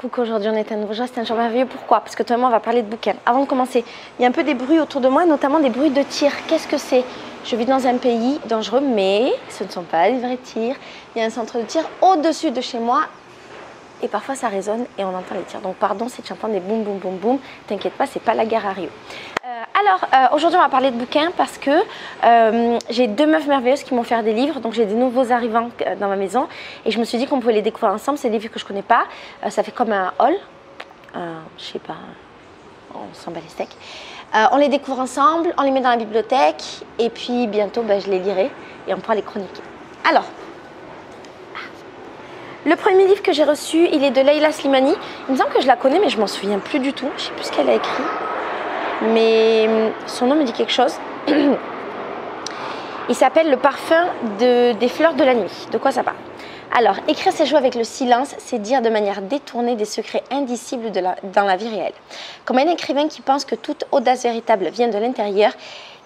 Coucou, aujourd'hui on est à nouveau jour, c'est un jour merveilleux. Pourquoi? Parce que toi et moi on va parler de bouquins. Avant de commencer, il y a un peu des bruits autour de moi, notamment des bruits de tir. Qu'est-ce que c'est? Je vis dans un pays dangereux, mais ce ne sont pas des vrais tirs. Il y a un centre de tir au-dessus de chez moi et parfois ça résonne et on entend les tirs. Donc pardon si tu entends des boum boum boum boum, t'inquiète pas, c'est pas la guerre à Rio. Aujourd'hui on va parler de bouquins parce que j'ai deux meufs merveilleuses qui m'ont offert des livres. Donc j'ai des nouveaux arrivants dans ma maison et je me suis dit qu'on pouvait les découvrir ensemble. C'est des livres que je connais pas, ça fait comme un haul, je sais pas, on s'en bat les steaks. On les découvre ensemble, on les met dans la bibliothèque et puis bientôt je les lirai et on pourra les chroniquer. Alors, le premier livre que j'ai reçu, il est de Leila Slimani. Il me semble que je la connais mais je m'en souviens plus du tout. Je sais plus ce qu'elle a écrit. Mais son nom me dit quelque chose. Il s'appelle Le parfum des fleurs de la nuit. De quoi ça parle? Alors, écrire c'est jouer avec le silence, c'est dire de manière détournée des secrets indicibles dans la vie réelle. Comme un écrivain qui pense que toute audace véritable vient de l'intérieur,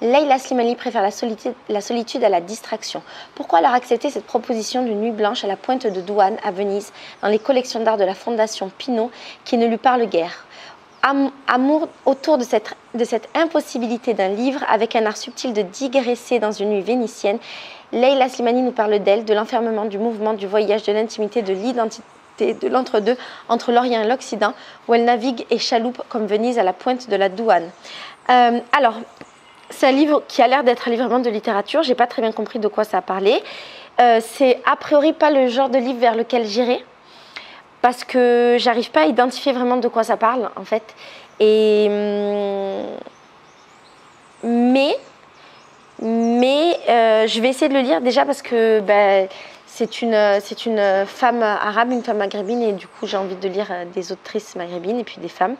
Leila Slimani préfère la solitude à la distraction. Pourquoi alors accepter cette proposition d'une nuit blanche à la pointe de Douane, à Venise, dans les collections d'art de la Fondation Pinault, qui ne lui parle guère? Amour autour de cette impossibilité d'un livre avec un art subtil de digresser dans une nuit vénitienne. Leila Slimani nous parle d'elle, de l'enfermement, du mouvement, du voyage, de l'intimité, de l'identité, de l'entre-deux entre l'Orient et l'Occident, où elle navigue et chaloupe comme Venise à la pointe de la Douane. Alors, c'est un livre qui a l'air d'être un livre vraiment de littérature. J'ai pas très bien compris de quoi ça a parlé. C'est a priori pas le genre de livre vers lequel j'irai, parce que j'arrive pas à identifier vraiment de quoi ça parle en fait. Mais je vais essayer de le lire déjà parce que c'est une femme arabe, une femme maghrébine, et du coup j'ai envie de lire des autrices maghrébines et puis des femmes.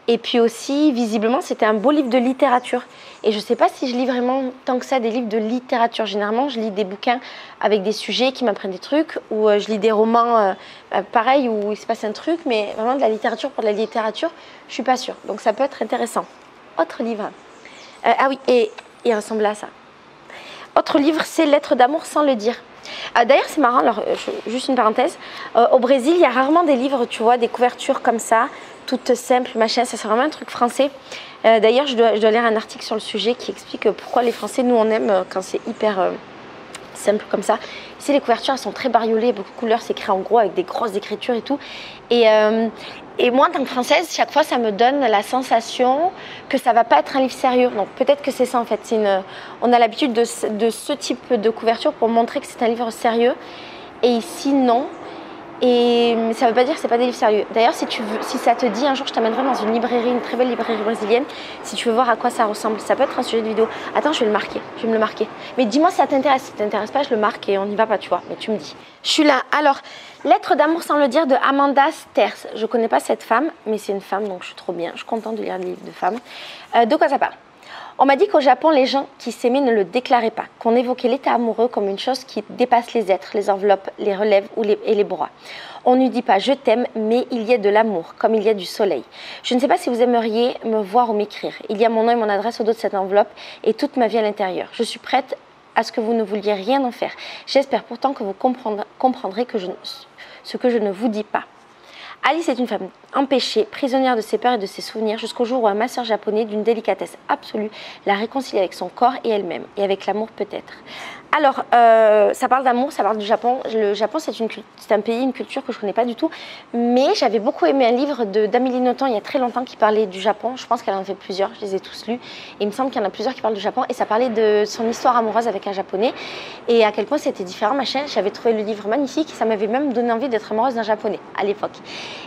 Et puis aussi, visiblement, c'était un beau livre de littérature. Et je ne sais pas si je lis vraiment tant que ça des livres de littérature. Généralement, je lis des bouquins avec des sujets qui m'apprennent des trucs, ou je lis des romans pareil, où il se passe un truc, mais vraiment de la littérature pour de la littérature, je ne suis pas sûre. Donc ça peut être intéressant. Autre livre. Ah oui, et il ressemble à ça. Autre livre, c'est Lettres d'amour sans le dire. D'ailleurs, c'est marrant, alors, juste une parenthèse. Au Brésil, il y a rarement des livres, tu vois, des couvertures comme ça, toutes simples, machin. Ça, c'est vraiment un truc français. D'ailleurs, je dois lire un article sur le sujet qui explique pourquoi les Français, nous, on aime quand c'est hyper simple comme ça. Ici, les couvertures, elles sont très bariolées, beaucoup de couleurs, c'est écrit en gros avec des grosses écritures et tout. Et moi, en tant que Française, chaque fois, ça me donne la sensation que ça va pas être un livre sérieux. Donc peut-être que c'est ça en fait. On a l'habitude de ce type de couverture pour montrer que c'est un livre sérieux. Et ici, non. Et ça ne veut pas dire que ce n'est pas des livres sérieux. D'ailleurs, si ça te dit, un jour je t'amènerai dans une librairie, une très belle librairie brésilienne, si tu veux voir à quoi ça ressemble. Ça peut être un sujet de vidéo. Attends, je vais le marquer, je vais me le marquer. Mais dis-moi si ça t'intéresse. Si ça t'intéresse pas, je le marque et on n'y va pas, tu vois. Mais tu me dis. Je suis là. Alors, Lettres d'amour sans le dire de Amanda Sterz. Je ne connais pas cette femme, mais c'est une femme, donc je suis trop bien. Je suis contente de lire des livres de femmes. De quoi ça parle? On m'a dit qu'au Japon, les gens qui s'aimaient ne le déclaraient pas, qu'on évoquait l'état amoureux comme une chose qui dépasse les êtres, les enveloppes, les relèves et les broies. On ne dit pas « je t'aime », mais il y a de l'amour, comme il y a du soleil. Je ne sais pas si vous aimeriez me voir ou m'écrire. Il y a mon nom et mon adresse au dos de cette enveloppe et toute ma vie à l'intérieur. Je suis prête à ce que vous ne vouliez rien en faire. J'espère pourtant que vous comprendrez ce que je ne vous dis pas. Alice est une femme empêchée, prisonnière de ses peurs et de ses souvenirs, jusqu'au jour où un masseur japonais d'une délicatesse absolue la réconcilie avec son corps et elle-même, et avec l'amour peut-être. Alors, ça parle d'amour, ça parle du Japon. Le Japon, c'est un pays, une culture que je ne connais pas du tout. Mais j'avais beaucoup aimé un livre d'Amélie Nothomb il y a très longtemps qui parlait du Japon. Je pense qu'elle en a fait plusieurs, je les ai tous lus. Et il me semble qu'il y en a plusieurs qui parlent du Japon. Et ça parlait de son histoire amoureuse avec un Japonais. Et à quel point c'était différent, machin. J'avais trouvé le livre magnifique. Ça m'avait même donné envie d'être amoureuse d'un Japonais à l'époque.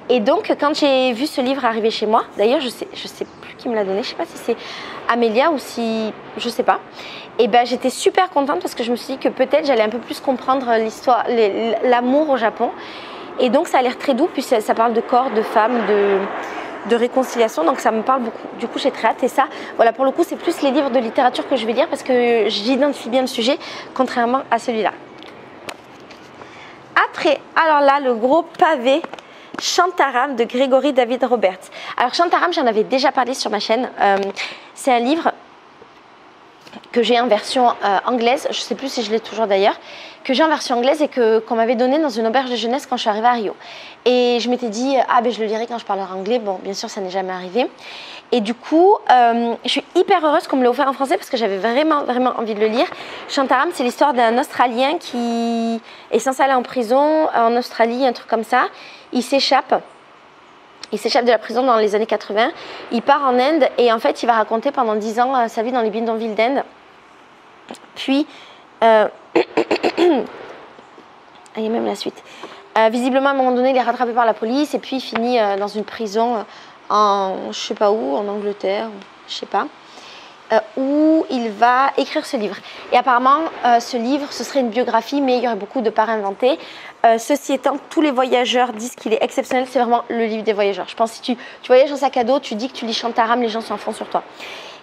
Et donc, quand j'ai vu ce livre arriver chez moi, d'ailleurs, je sais plus qui me l'a donné. Je ne sais pas si c'est Amélia ou si... je ne sais pas. Et j'étais super contente parce que je me suis dit que peut-être j'allais un peu plus comprendre l'histoire, l'amour au Japon. Et donc ça a l'air très doux, puis ça parle de corps, de femmes, de réconciliation, donc ça me parle beaucoup. Du coup j'ai très hâte. Et ça, voilà, pour le coup c'est plus les livres de littérature que je vais lire parce que j'identifie bien le sujet, contrairement à celui-là. Après, alors là, le gros pavé, Shantaram de Gregory David Roberts. Alors Shantaram, j'en avais déjà parlé sur ma chaîne. C'est un livre que j'ai en version anglaise, je ne sais plus si je l'ai toujours d'ailleurs, que j'ai en version anglaise et qu'on m'avait donné dans une auberge de jeunesse quand je suis arrivée à Rio. Et je m'étais dit, ah ben je le lirai quand je parlerai anglais. Bon, bien sûr, ça n'est jamais arrivé. Et du coup, je suis hyper heureuse qu'on me l'ait offert en français parce que j'avais vraiment, vraiment envie de le lire. Shantaram, c'est l'histoire d'un Australien qui est censé aller en prison en Australie, un truc comme ça. Il s'échappe. Il s'échappe de la prison dans les années 80. Il part en Inde et en fait, il va raconter pendant 10 ans sa vie dans les bidonvilles d'Inde. Puis, il y a même la suite. Visiblement, à un moment donné, il est rattrapé par la police et puis il finit dans une prison en, je sais pas où, en Angleterre, je sais pas, où il va écrire ce livre. Et apparemment, ce livre, ce serait une biographie, mais il y aurait beaucoup de parts inventées. Ceci étant, tous les voyageurs disent qu'il est exceptionnel. C'est vraiment le livre des voyageurs. Je pense que si tu voyages en sac à dos, tu dis que tu lis Shantaram, les gens s'en font sur toi.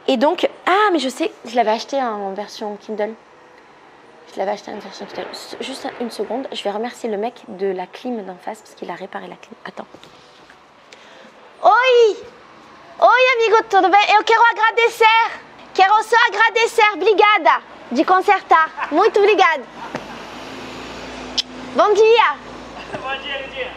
Et donc, ah, mais je sais, je l'avais acheté en version Kindle. Je l'avais acheté en version Kindle. Juste une seconde, je vais remercier le mec de la clim d'en face parce qu'il a réparé la clim. Attends. Oi! Oi, amigo, tudo bem? Eu quero agradecer. Quero só agradecer. Obrigada de consertar. Muito obrigada. Bom dia. Bom dia, Lidia.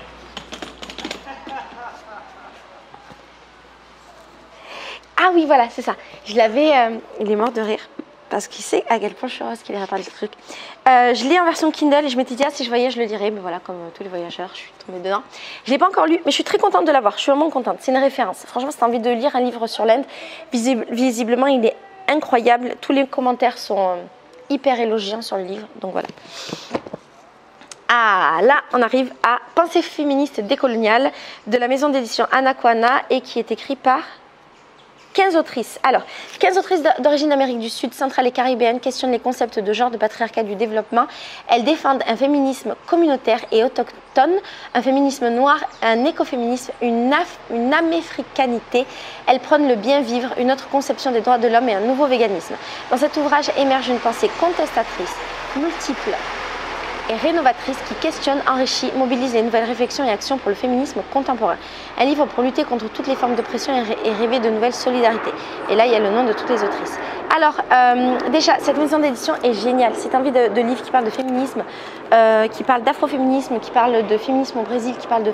Ah oui, voilà, c'est ça. Je l'avais... il est mort de rire. Parce qu'il sait à quel point je suis heureuse qu'il ait réparé le truc. Je l'ai en version Kindle et je m'étais dit, ah, si je voyais, je le lirais. Mais voilà, comme tous les voyageurs, je suis tombée dedans. Je ne l'ai pas encore lu, mais je suis très contente de l'avoir. Je suis vraiment contente. C'est une référence. Franchement, si tu as envie de lire un livre sur l'Inde, visiblement, il est incroyable. Tous les commentaires sont hyper élogieux sur le livre. Donc voilà. Ah, là, on arrive à Pensée féministe décoloniale de la maison d'édition Anaquana et qui est écrit par 15 autrices. Alors, 15 autrices d'origine d'Amérique du Sud, centrale et caribéenne questionnent les concepts de genre, de patriarcat, du développement. Elles défendent un féminisme communautaire et autochtone, un féminisme noir, un écoféminisme, une améfricanité. Elles prônent le bien vivre, une autre conception des droits de l'homme et un nouveau véganisme. Dans cet ouvrage émerge une pensée contestatrice, multiple et rénovatrice qui questionne, enrichit, mobilise les nouvelles réflexions et actions pour le féminisme contemporain. Un livre pour lutter contre toutes les formes d'oppression et rêver de nouvelles solidarités. Et là, il y a le nom de toutes les autrices. Alors, déjà, cette maison d'édition est géniale. Si tu as envie de livres qui parlent de féminisme, qui parlent d'afroféminisme, qui parlent de féminisme au Brésil, qui parlent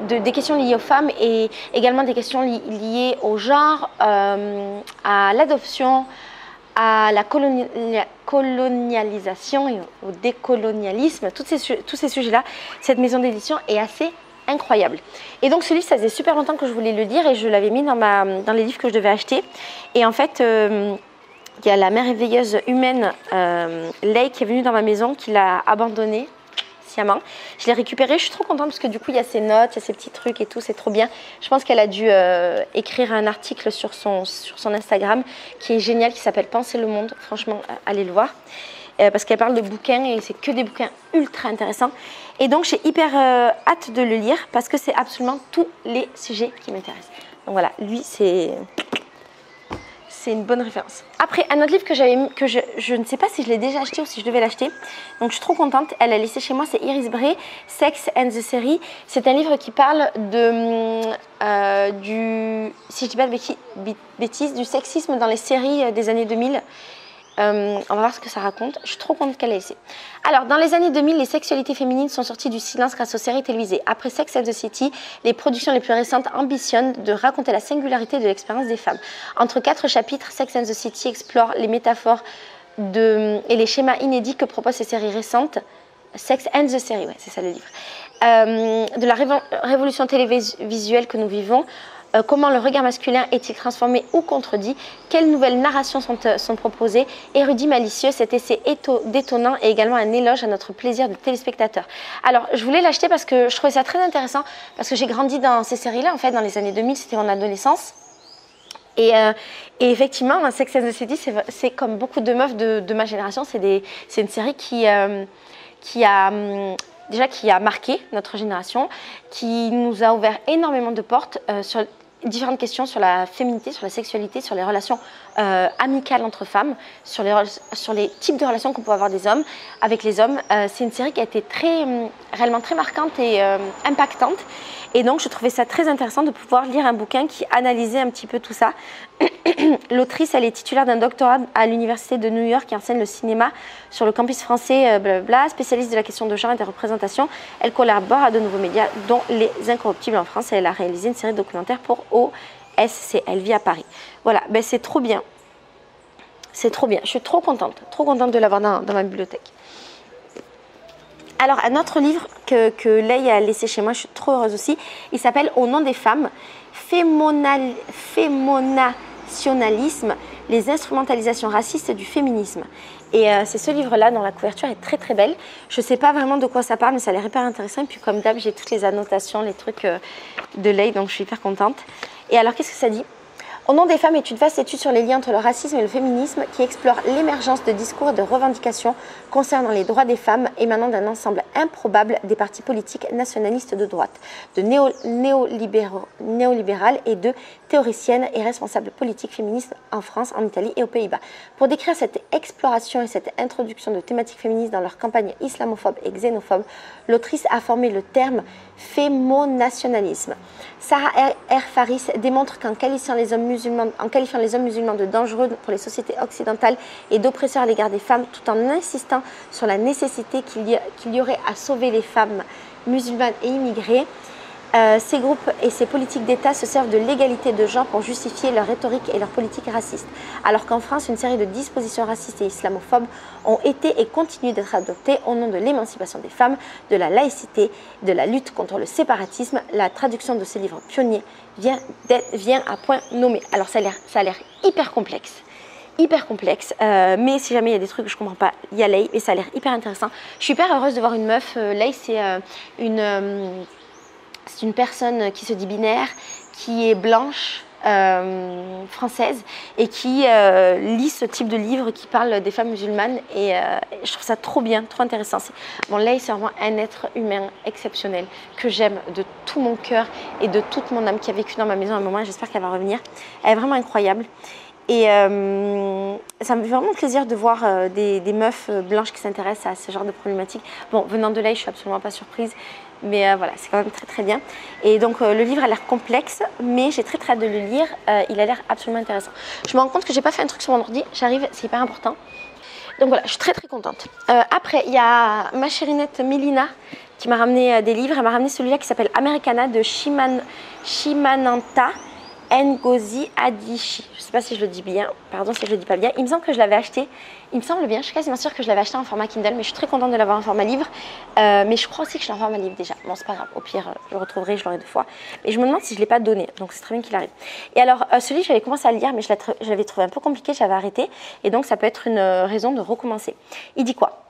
des questions liées aux femmes et également des questions liées au genre, à l'adoption, à la colonialisation et au décolonialisme, tous ces sujets-là, cette maison d'édition est assez incroyable. Et donc ce livre, ça faisait super longtemps que je voulais le lire et je l'avais mis dans les livres que je devais acheter. Et en fait, il y a la merveilleuse humaine Lei qui est venue dans ma maison, qui l'a abandonnée sciemment. Je l'ai récupérée, je suis trop contente parce que du coup il y a ses notes, il y a ses petits trucs et tout, c'est trop bien. Je pense qu'elle a dû écrire un article sur son Instagram qui est génial, qui s'appelle Penser le monde. Franchement, allez le voir. Parce qu'elle parle de bouquins et c'est que des bouquins ultra intéressants. Et donc j'ai hyper hâte de le lire parce que c'est absolument tous les sujets qui m'intéressent. Donc voilà, lui c'est une bonne référence. Après, un autre livre que je ne sais pas si je l'ai déjà acheté ou si je devais l'acheter. Donc je suis trop contente. Elle a laissé chez moi, c'est Iris Bray, Sex and the City. C'est un livre qui parle si je dis pas de bêtises, du sexisme dans les séries des années 2000. On va voir ce que ça raconte. Je suis trop contente qu'elle ait laissé. Alors, dans les années 2000, les sexualités féminines sont sorties du silence grâce aux séries télévisées. Après Sex and the City, les productions les plus récentes ambitionnent de raconter la singularité de l'expérience des femmes. Entre 4 chapitres, Sex and the City explore les métaphores et les schémas inédits que proposent ces séries récentes. Sex and the City, ouais, c'est ça le livre. De la révolution télévisuelle que nous vivons. Comment le regard masculin est-il transformé ou contredit? Quelles nouvelles narrations sont proposées? Érudit malicieux, cet essai détonnant est également un éloge à notre plaisir de téléspectateur. Alors, je voulais l'acheter parce que je trouvais ça très intéressant, parce que j'ai grandi dans ces séries-là, en fait, dans les années 2000, c'était mon adolescence. Et effectivement, Sex and the City, c'est comme beaucoup de meufs de ma génération, c'est une série qui a marqué notre génération, qui nous a ouvert énormément de portes sur différentes questions sur la féminité, sur la sexualité, sur les relations amicale entre femmes, sur les types de relations qu'on peut avoir des hommes avec les hommes. C'est une série qui a été réellement très marquante et impactante. Et donc, je trouvais ça très intéressant de pouvoir lire un bouquin qui analysait un petit peu tout ça. L'autrice, elle est titulaire d'un doctorat à l'Université de New York qui enseigne le cinéma sur le campus français, blablabla, spécialiste de la question de genre et des représentations. Elle collabore à de nouveaux médias, dont Les Incorruptibles en France. Et elle a réalisé une série de documentaires pour OSC. Elle vit à Paris. Voilà, ben, c'est trop bien. C'est trop bien. Je suis trop contente de l'avoir dans ma bibliothèque. Alors, un autre livre que Leï a laissé chez moi, je suis trop heureuse aussi, il s'appelle Au nom des femmes, Fémonationalisme, les instrumentalisations racistes du féminisme. Et c'est ce livre-là dont la couverture est très très belle. Je ne sais pas vraiment de quoi ça parle, mais ça a l'air hyper intéressant. Et puis comme d'hab, j'ai toutes les annotations, les trucs de Leï, donc je suis hyper contente. Et alors, qu'est-ce que ça dit ? Au nom des femmes est une vaste étude sur les liens entre le racisme et le féminisme qui explore l'émergence de discours et de revendications concernant les droits des femmes émanant d'un ensemble improbable des partis politiques nationalistes de droite, de néolibérales et de théoriciennes et responsables politiques féministes en France, en Italie et aux Pays-Bas. Pour décrire cette exploration et cette introduction de thématiques féministes dans leur campagne islamophobe et xénophobe, l'autrice a formé le terme fémonationalisme. Sarah R. Faris démontre qu'en qualifiant les hommes musulmans de dangereux pour les sociétés occidentales et d'oppresseurs à l'égard des femmes, tout en insistant sur la nécessité qu'il y aurait à sauver les femmes musulmanes et immigrées, ces groupes et ces politiques d'État se servent de l'égalité de genre pour justifier leur rhétorique et leur politique raciste. Alors qu'en France, une série de dispositions racistes et islamophobes ont été et continuent d'être adoptées au nom de l'émancipation des femmes, de la laïcité, de la lutte contre le séparatisme. La traduction de ce livre pionnier vient à point nommé. Alors ça a l'air hyper complexe. Mais si jamais il y a des trucs que je ne comprends pas, il y a Leï, et ça a l'air hyper intéressant. Je suis hyper heureuse de voir une meuf. Leï, c'est une personne qui se dit binaire, qui est blanche, française, et qui lit ce type de livre qui parle des femmes musulmanes. Et je trouve ça trop bien, trop intéressant. Leï, c'est vraiment un être humain exceptionnel que j'aime de tout mon cœur et de toute mon âme, qui a vécu dans ma maison à un moment. J'espère qu'elle va revenir. Elle est vraiment incroyable. Et ça me fait vraiment plaisir de voir des meufs blanches qui s'intéressent à ce genre de problématiques. Bon, venant de Leï, je ne suis absolument pas surprise. Mais voilà, c'est quand même très très bien. Et donc le livre a l'air complexe, mais j'ai très très hâte de le lire. Il a l'air absolument intéressant. Je me rends compte que j'ai pas fait un truc sur mon ordi. J'arrive, c'est hyper important. Donc voilà, je suis très très contente. Après, il y a ma chérinette Mélina qui m'a ramené des livres. Elle m'a ramené celui-là qui s'appelle Americana de Chimamanda Ngozi Adichie. Je ne sais pas si je le dis bien, pardon si je le dis pas bien. Il me semble que je l'avais acheté, il me semble bien, je suis quasiment sûre que je l'avais acheté en format Kindle, mais je suis très contente de l'avoir en format livre. Mais je crois aussi que je l'ai en format livre déjà. Bon, c'est pas grave, au pire, je le retrouverai, je l'aurai 2 fois. Mais je me demande si je ne l'ai pas donné, donc c'est très bien qu'il arrive. Et alors, celui j'avais commencé à le lire, mais je l'avais trouvé un peu compliqué, j'avais arrêté. Et donc, ça peut être une raison de recommencer. Il dit quoi ?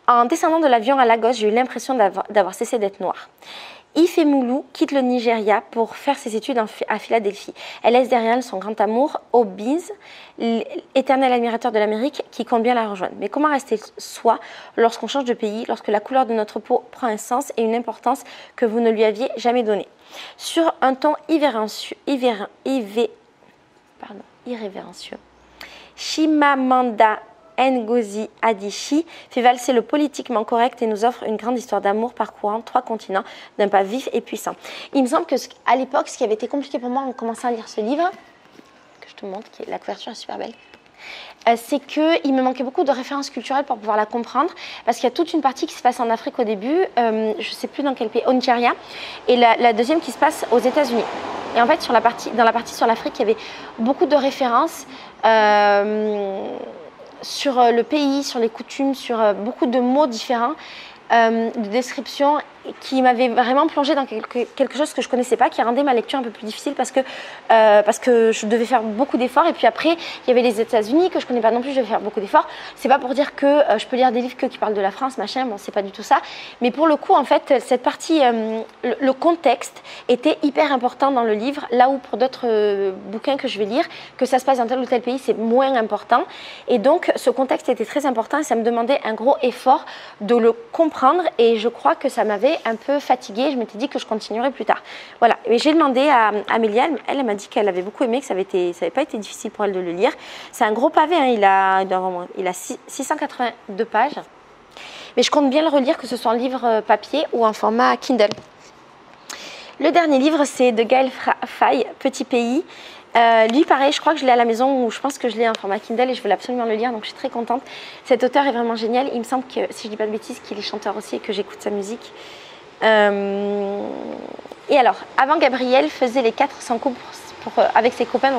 En descendant de l'avion à Lagos, j'ai eu l'impression d'avoir cessé d'être noire. Ifemulu quitte le Nigeria pour faire ses études à Philadelphie. Elle laisse derrière elle son grand amour, Obiz, éternel admirateur de l'Amérique, qui compte bien la rejoindre. Mais comment rester soi lorsqu'on change de pays, lorsque la couleur de notre peau prend un sens et une importance que vous ne lui aviez jamais donnée ? Sur un ton irrévérencieux, Chimamanda Ngozi Adichie fait valser le politiquement correct et nous offre une grande histoire d'amour parcourant 3 continents d'un pas vif et puissant. Il me semble qu'à l'époque, ce qui avait été compliqué pour moi en commençant à lire ce livre, que je te montre, la couverture est super belle, c'est qu'il me manquait beaucoup de références culturelles pour pouvoir la comprendre, parce qu'il y a toute une partie qui se passe en Afrique au début, je ne sais plus dans quel pays, au Nigeria, et la deuxième qui se passe aux États-Unis. Et en fait, dans la partie sur l'Afrique, il y avait beaucoup de références sur le pays, sur les coutumes, sur beaucoup de mots différents, de descriptions qui m'avait vraiment plongée dans quelque chose que je ne connaissais pas, qui rendait ma lecture un peu plus difficile parce que je devais faire beaucoup d'efforts. Et puis après, il y avait les États-Unis que je ne connais pas non plus, je devais faire beaucoup d'efforts. C'est pas pour dire que je peux lire des livres qui parlent de la France, machin, bon, c'est pas du tout ça. Mais pour le coup, en fait, cette partie, le contexte était hyper important dans le livre, là où pour d'autres bouquins que je vais lire, que ça se passe dans tel ou tel pays, c'est moins important. Et donc, ce contexte était très important et ça me demandait un gros effort de le comprendre. Et je crois que ça m'avait un peu fatiguée. Je m'étais dit que je continuerais plus tard. Voilà. Et j'ai demandé à Amélia. Elle m'a dit qu'elle avait beaucoup aimé, que ça n'avait pas été difficile pour elle de le lire. C'est un gros pavé. Hein, il a 682 pages. Mais je compte bien le relire, que ce soit en livre papier ou en format Kindle. Le dernier livre, c'est de Gaël Faye, Petit pays. Lui, pareil, je crois que je l'ai à la maison, ou je pense que je l'ai en format Kindle et je veux absolument le lire, donc je suis très contente. Cet auteur est vraiment génial. Il me semble que, si je ne dis pas de bêtises, qu'il est chanteur aussi et que j'écoute sa musique. Et alors, avant, Gabriel faisait les 400 coups avec ses copains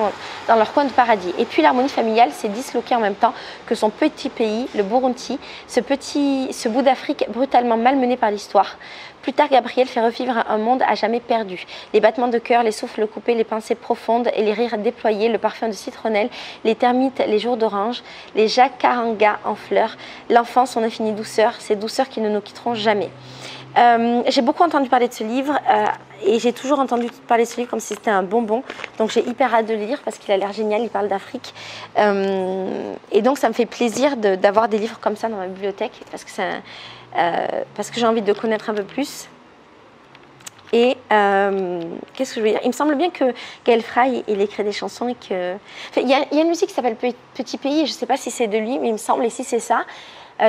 dans leur coin de paradis. Et puis l'harmonie familiale s'est disloquée en même temps que son petit pays, le Burundi, ce bout d'Afrique brutalement malmené par l'histoire. Plus tard, Gabriel fait revivre un monde à jamais perdu. Les battements de cœur, les souffles coupés, les pensées profondes et les rires déployés, le parfum de citronnelle, les termites, les jours d'orange, les jacarangas en fleurs, l'enfance, son infinie douceur, ces douceurs qui ne nous quitteront jamais. J'ai beaucoup entendu parler de ce livre et j'ai toujours entendu parler de ce livre comme si c'était un bonbon. Donc j'ai hyper hâte de le lire parce qu'il a l'air génial, il parle d'Afrique. Et donc ça me fait plaisir d'avoir des livres comme ça dans ma bibliothèque parce que j'ai envie de connaître un peu plus. Et qu'est-ce que je veux dire? Il me semble bien que Gaël Faye, il écrit des chansons et que... Enfin, il y a une musique qui s'appelle Petit pays, je ne sais pas si c'est de lui, mais il me semble, et si c'est ça,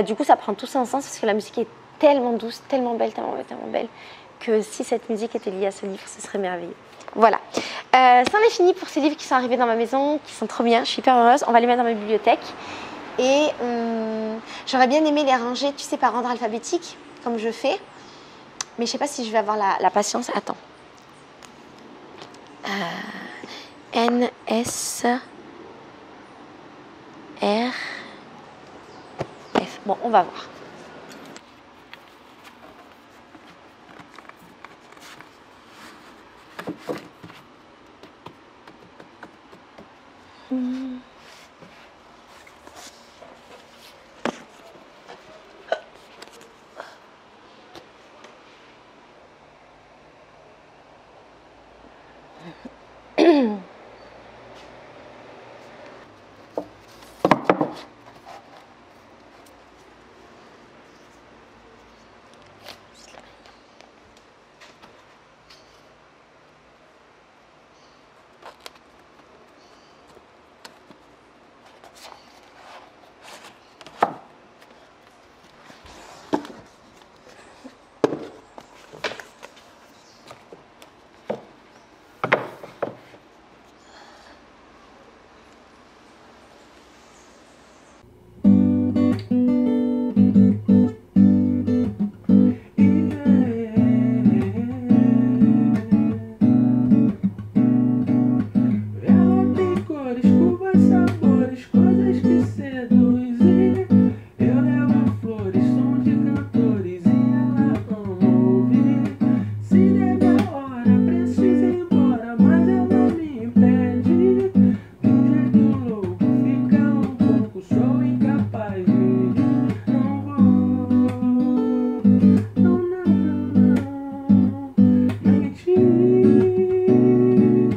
du coup ça prend tout son sens parce que la musique est tellement douce, tellement belle, que si cette musique était liée à ce livre, ce serait merveilleux. Voilà. C'en est fini pour ces livres qui sont arrivés dans ma maison, qui sont trop bien, je suis hyper heureuse. On va les mettre dans ma bibliothèque. Et j'aurais bien aimé les ranger, tu sais, par ordre alphabétique, comme je fais. Mais je ne sais pas si je vais avoir la patience. Attends. N, S, R, F. Bon, on va voir.